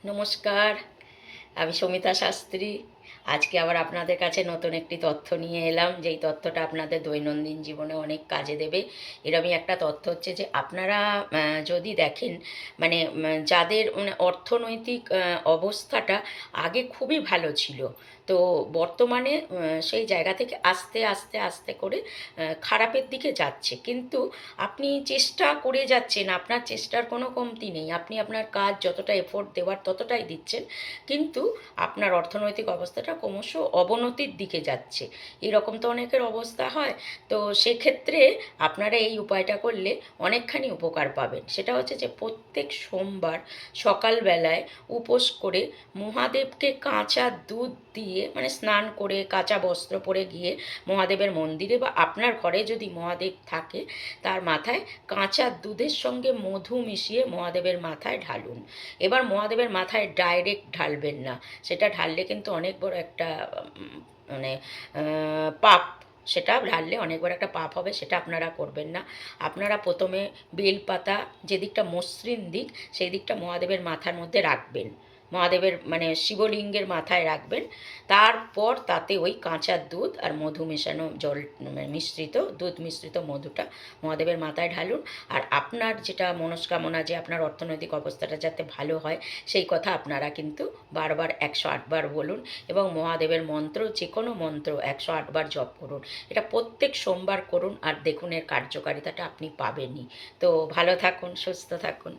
নমস্কার, আমি সমিতা শাস্ত্রী। আজকে আবার আপনাদের কাছে নতুন একটি তথ্য নিয়ে এলাম, যেই তথ্যটা আপনাদের দৈনন্দিন জীবনে অনেক কাজে দেবে। এরকমই একটা তথ্য হচ্ছে যে আপনারা যদি দেখেন, মানে যাদের অর্থনৈতিক অবস্থাটা আগে খুবই ভালো ছিল, তো বর্তমানে সেই জায়গা থেকে আস্তে আস্তে আস্তে করে খারাপের দিকে যাচ্ছে। কিন্তু আপনি চেষ্টা করে যাচ্ছেন, আপনার চেষ্টার কোনো কমতি নেই, আপনি আপনার কাজ যতটা এফোর্ট দেওয়ার ততটাই দিচ্ছেন, কিন্তু আপনার অর্থনৈতিক অবস্থাটা ক্রমশ অবনতির দিকে যাচ্ছে। এরকম তো অনেকের অবস্থা হয়। তো সেক্ষেত্রে আপনারা এই উপায়টা করলে অনেকখানি উপকার পাবেন। সেটা হচ্ছে যে প্রত্যেক সোমবার সকালবেলায় উপোস করে মহাদেবকে কাঁচা দুধ দিয়ে, মানে স্নান করে কাঁচা বস্ত্র পরে গিয়ে মহাদেবের মন্দিরে বা আপনার ঘরে যদি মহাদেব থাকে তার মাথায় কাঁচা দুধের সঙ্গে মধু মিশিয়ে মহাদেবের মাথায় ঢালুন। এবার মহাদেবের মাথায় ডাইরেক্ট ঢালবেন না, সেটা ঢাললে কিন্তু অনেক বড় একটা মানে পাপ, সেটা ঢাললে অনেক বড় একটা পাপ হবে, সেটা আপনারা করবেন না। আপনারা প্রথমে বেলপাতা, যেদিকটা মসৃণ দিক সেই দিকটা মহাদেবের মাথার মধ্যে রাখবেন, মহাদেবের মানে শিবলিঙ্গের মাথায় রাখবেন। তারপর তাতে ওই কাঁচা দুধ আর মধু মেশানো জল, মিশ্রিত দুধ মিশ্রিত মধুটা মহাদেবের মাথায় ঢালুন। আর আপনার যেটা মনস্কামনা, যে আপনার অর্থনৈতিক অবস্থাটা যাতে ভালো হয়, সেই কথা আপনারা কিন্তু বারবার 108 বার বলুন, এবং মহাদেবের মন্ত্র, যে কোনো মন্ত্র 108 বার জপ করুন। এটা প্রত্যেক সোমবার করুন, আর দেখুন এর কার্যকারিতাটা আপনি পাবেনই। তো ভালো থাকুন, সুস্থ থাকুন।